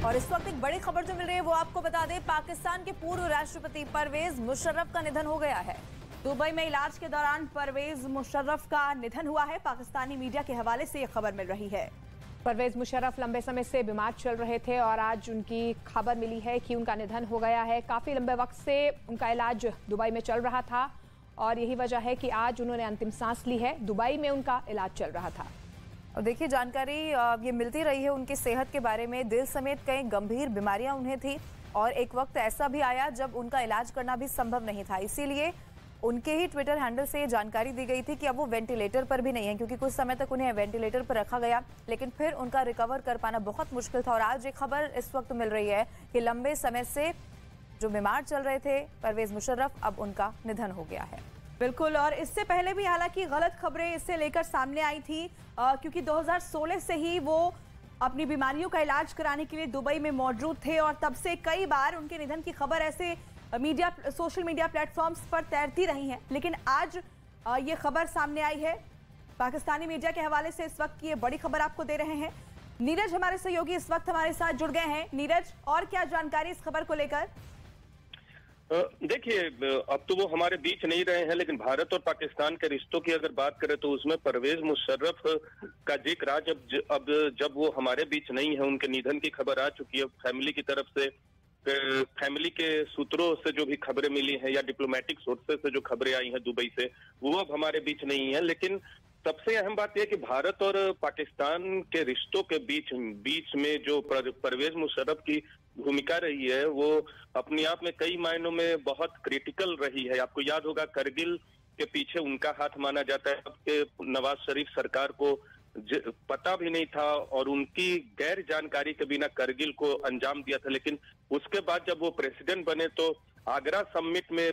और इस वक्त एक बड़ी खबर जो मिल रही है वो आपको बता दें, पाकिस्तान के पूर्व राष्ट्रपति परवेज मुशर्रफ का निधन हो गया है। दुबई में इलाज के दौरान परवेज मुशर्रफ का निधन हुआ है। पाकिस्तानी मीडिया के हवाले से ये खबर मिल रही है। परवेज मुशर्रफ लंबे समय से बीमार चल रहे थे और आज उनकी खबर मिली है कि उनका निधन हो गया है। काफी लंबे वक्त से उनका इलाज दुबई में चल रहा था और यही वजह है कि आज उन्होंने अंतिम सांस ली है। दुबई में उनका इलाज चल रहा था। और देखिए, जानकारी ये मिलती रही है उनकी सेहत के बारे में। दिल समेत कई गंभीर बीमारियां उन्हें थी और एक वक्त ऐसा भी आया जब उनका इलाज करना भी संभव नहीं था। इसीलिए उनके ही ट्विटर हैंडल से ये जानकारी दी गई थी कि अब वो वेंटिलेटर पर भी नहीं है, क्योंकि कुछ समय तक उन्हें वेंटिलेटर पर रखा गया, लेकिन फिर उनका रिकवर कर पाना बहुत मुश्किल था। और आज एक खबर इस वक्त मिल रही है कि लंबे समय से जो बीमार चल रहे थे परवेज मुशर्रफ, अब उनका निधन हो गया है। बिल्कुल, और इससे पहले भी हालांकि गलत खबरें इससे लेकर सामने आई थी, क्योंकि 2016 से ही वो अपनी बीमारियों का इलाज कराने के लिए दुबई में मौजूद थे और तब से कई बार उनके निधन की खबर ऐसे सोशल मीडिया प्लेटफॉर्म्स पर तैरती रही हैं। लेकिन आज ये खबर सामने आई है। पाकिस्तानी मीडिया के हवाले से इस वक्त की ये बड़ी खबर आपको दे रहे हैं। नीरज हमारे सहयोगी इस वक्त हमारे साथ जुड़ गए हैं। नीरज, और क्या जानकारी इस खबर को लेकर? देखिए, अब तो वो हमारे बीच नहीं रहे हैं, लेकिन भारत और पाकिस्तान के रिश्तों की अगर बात करें तो उसमें परवेज मुशर्रफ का जिक्र आज अब जब वो हमारे बीच नहीं है, उनके निधन की खबर आ चुकी है। फैमिली की तरफ से, फैमिली के सूत्रों से जो भी खबरें मिली हैं या डिप्लोमेटिक सोर्सेस से जो खबरें आई हैं दुबई से, वो अब हमारे बीच नहीं है। लेकिन सबसे अहम बात यह कि भारत और पाकिस्तान के रिश्तों के बीच में जो परवेज मुशर्रफ की भूमिका रही है, वो अपने आप में कई मायनों में बहुत क्रिटिकल रही है। आपको याद होगा, करगिल के पीछे उनका हाथ माना जाता है। कि नवाज शरीफ सरकार को पता भी नहीं था और उनकी गैर जानकारी के बिना करगिल को अंजाम दिया था। लेकिन उसके बाद जब वो प्रेसिडेंट बने तो आगरा समिट में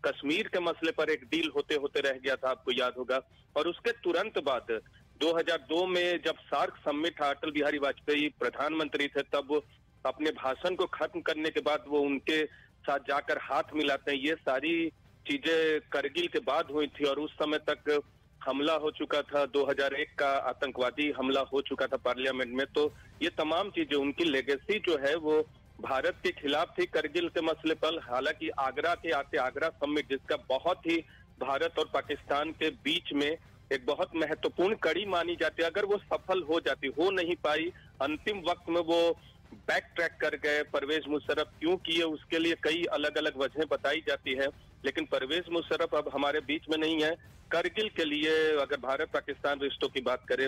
कश्मीर के मसले पर एक डील होते होते रह गया था, आपको याद होगा। और उसके तुरंत बाद 2002 में जब सार्क समिट था, अटल बिहारी वाजपेयी प्रधानमंत्री थे, तब अपने भाषण को खत्म करने के बाद वो उनके साथ जाकर हाथ मिलाते हैं। ये सारी चीजें करगिल के बाद हुई थी और उस समय तक हमला हो चुका था। 2001 का आतंकवादी हमला हो चुका था पार्लियामेंट में। तो ये तमाम चीजें, उनकी लेगेसी जो है वो भारत के खिलाफ थी करगिल के मसले पर। हालांकि आगरा के आते आगरा समिट, जिसका बहुत ही भारत और पाकिस्तान के बीच में एक बहुत महत्वपूर्ण कड़ी मानी जाती है, अगर वो सफल हो जाती, हो नहीं पाई। अंतिम वक्त में वो बैक ट्रैक कर गए। परवेज मुशर्रफ क्यों किए, उसके लिए कई अलग अलग वजहें बताई जाती है, लेकिन परवेज मुशर्रफ अब हमारे बीच में नहीं है। करगिल के लिए अगर भारत पाकिस्तान रिश्तों की बात करें,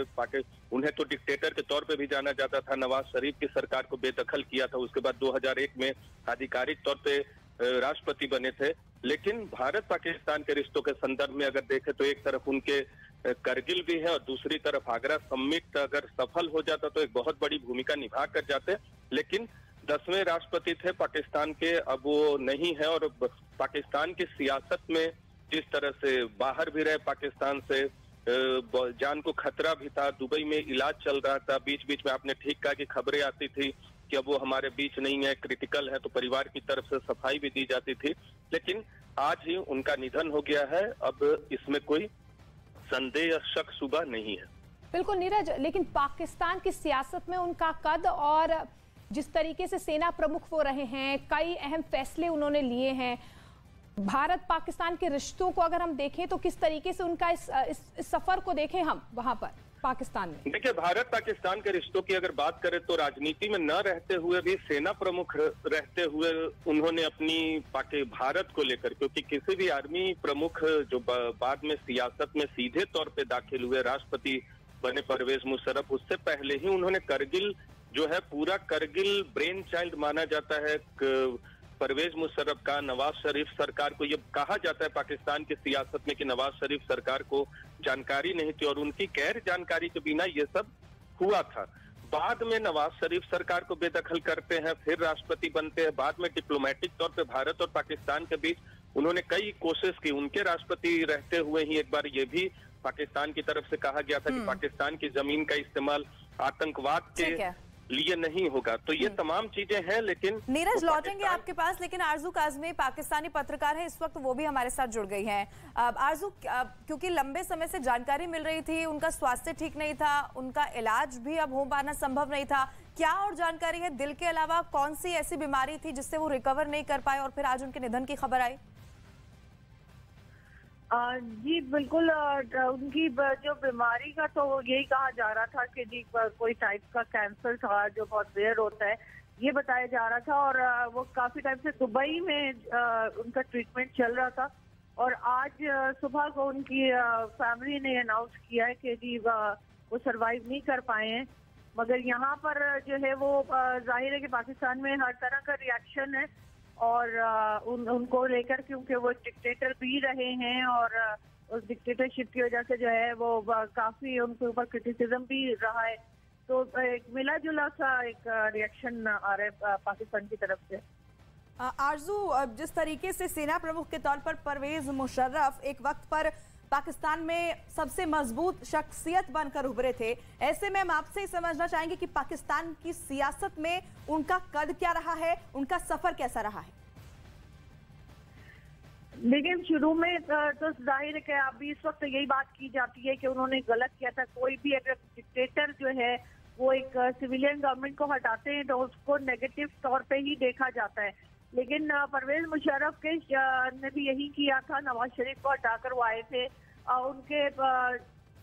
उन्हें तो डिक्टेटर के तौर पे भी जाना जाता था। नवाज शरीफ की सरकार को बेदखल किया था, उसके बाद 2001 में आधिकारिक तौर पे राष्ट्रपति बने थे। लेकिन भारत पाकिस्तान के रिश्तों के संदर्भ में अगर देखें तो एक तरफ उनके करगिल भी है और दूसरी तरफ आगरा समिट अगर सफल हो जाता तो एक बहुत बड़ी भूमिका निभा कर जाते। लेकिन 10वें राष्ट्रपति थे पाकिस्तान के, अब वो नहीं है। और पाकिस्तान की सियासत में जिस तरह से बाहर भी रहे पाकिस्तान से, जान को खतरा भी था, दुबई में इलाज चल रहा था, बीच बीच में आपने ठीक कहा कि खबरें आती थी कि अब वो हमारे बीच नहीं है, क्रिटिकल है, तो परिवार की तरफ से सफाई भी दी जाती थी। लेकिन आज ही उनका निधन हो गया है, अब इसमें कोई संदेह या शक शुबा नहीं है। बिल्कुल नीरज, लेकिन पाकिस्तान की सियासत में उनका कद और जिस तरीके से सेना प्रमुख वो रहे हैं, कई अहम फैसले उन्होंने लिए हैं, भारत पाकिस्तान के रिश्तों को अगर हम देखें तो किस तरीके से उनका इस सफर को देखें हम वहां पर पाकिस्तान में? देखिए, भारत पाकिस्तान के रिश्तों की अगर बात करें तो राजनीति में न रहते हुए भी, सेना प्रमुख रहते हुए उन्होंने अपनी भारत को लेकर, क्योंकि किसी भी आर्मी प्रमुख जो बाद में सियासत में सीधे तौर पे दाखिल हुए, राष्ट्रपति बने परवेज मुशर्रफ, उससे पहले ही उन्होंने करगिल जो है, पूरा करगिल ब्रेन चाइल्ड माना जाता है परवेज मुशर्रफ का। नवाज शरीफ सरकार को, ये कहा जाता है पाकिस्तान की सियासत में कि नवाज शरीफ सरकार को जानकारी नहीं थी और उनकी गैर जानकारी के बिना ये सब हुआ था। बाद में नवाज शरीफ सरकार को बेदखल करते हैं, फिर राष्ट्रपति बनते हैं। बाद में डिप्लोमेटिक तौर पे भारत और पाकिस्तान के बीच उन्होंने कई कोशिश की। उनके राष्ट्रपति रहते हुए ही एक बार ये भी पाकिस्तान की तरफ से कहा गया था कि पाकिस्तान की जमीन का इस्तेमाल आतंकवाद के लिए नहीं होगा। तो ये तमाम चीजें हैं, लेकिन नीरज लौटेंगे आपके पास, लेकिन आरजू काज़मी पाकिस्तानी पत्रकार है, इस वक्त वो भी हमारे साथ जुड़ गई हैं। आरजू, क्योंकि लंबे समय से जानकारी मिल रही थी उनका स्वास्थ्य ठीक नहीं था, उनका इलाज भी अब हो पाना संभव नहीं था, क्या और जानकारी है? दिल के अलावा कौन सी ऐसी बीमारी थी जिससे वो रिकवर नहीं कर पाए और फिर आज उनके निधन की खबर आई? जी बिल्कुल, उनकी जो बीमारी का तो यही कहा जा रहा था कि जी कोई टाइप का कैंसर था जो बहुत रेयर होता है, ये बताया जा रहा था। और वो काफी टाइम से दुबई में उनका ट्रीटमेंट चल रहा था। और आज सुबह को उनकी फैमिली ने अनाउंस किया है कि जी वो सरवाइव नहीं कर पाए हैं। मगर यहाँ पर जो है वो जाहिर है कि पाकिस्तान में हर तरह का रिएक्शन है और उनको लेकर, क्योंकि वो डिक्टेटर भी रहे हैं और उस डिक्टेटरशिप की वजह से जो है वो काफी उनके ऊपर क्रिटिसिज्म भी रहा है। तो एक मिला जुला सा एक रिएक्शन आ रहा है पाकिस्तान की तरफ से। आरजू, जिस तरीके से सेना प्रमुख के तौर पर परवेज मुशर्रफ एक वक्त पर पाकिस्तान में सबसे मजबूत शख्सियत बनकर उभरे थे, ऐसे में हम आपसे ही समझना चाहेंगे कि पाकिस्तान की सियासत में उनका कद क्या रहा है, उनका सफर कैसा रहा है? लेकिन शुरू में तो जाहिर है कि अभी इस वक्त यही बात की जाती है कि उन्होंने गलत किया था। कोई भी अगर डिक्टेटर जो है वो एक सिविलियन गवर्नमेंट को हटाते हैं तो उसको नेगेटिव तौर पे ही देखा जाता है। लेकिन परवेज मुशर्रफ के ने भी यही किया था। नवाज शरीफ को हटाकर वो आए थे। उनके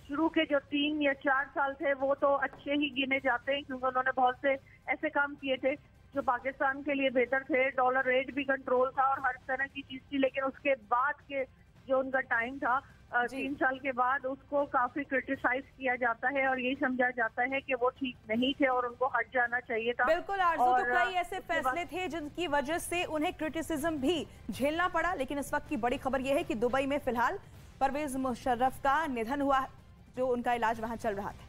शुरू के जो 3 या 4 साल थे वो तो अच्छे ही गिने जाते हैं, क्योंकि उन्होंने बहुत से ऐसे काम किए थे जो पाकिस्तान के लिए बेहतर थे। डॉलर रेट भी कंट्रोल था और हर तरह की चीज थी। लेकिन उसके बाद के जो उनका टाइम था 3 साल के बाद, उसको काफी क्रिटिसाइज किया जाता है और यही समझा जाता है कि वो ठीक नहीं थे और उनको हट जाना चाहिए था। बिल्कुल आरज़ू, तो कई ऐसे फैसले थे जिनकी वजह से उन्हें क्रिटिसिज्म भी झेलना पड़ा। लेकिन इस वक्त की बड़ी खबर यह है कि दुबई में फिलहाल परवेज मुशर्रफ का निधन हुआ, जो उनका इलाज वहां चल रहा था।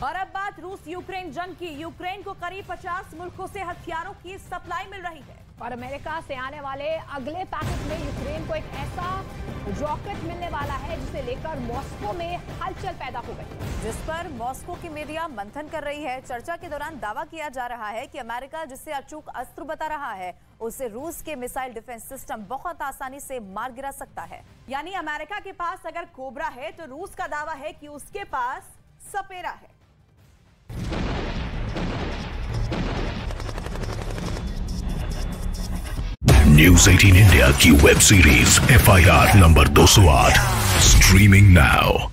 और अब बात रूस यूक्रेन जंग की। यूक्रेन को करीब 50 मुल्कों से हथियारों की सप्लाई मिल रही है और अमेरिका से आने वाले अगले पैकेज में यूक्रेन को एक ऐसा रॉकेट मिलने वाला है जिसे लेकर मॉस्को में हलचल पैदा हो गई, जिस पर मॉस्को की मीडिया मंथन कर रही है। चर्चा के दौरान दावा किया जा रहा है कि अमेरिका जिसे अचूक अस्त्र बता रहा है, उसे रूस के मिसाइल डिफेंस सिस्टम बहुत आसानी से मार गिरा सकता है। यानी अमेरिका के पास अगर कोबरा है तो रूस का दावा है कि उसके पास सपेरा है। न्यूज़ 18 इंडिया की web series FIR number 208 streaming now.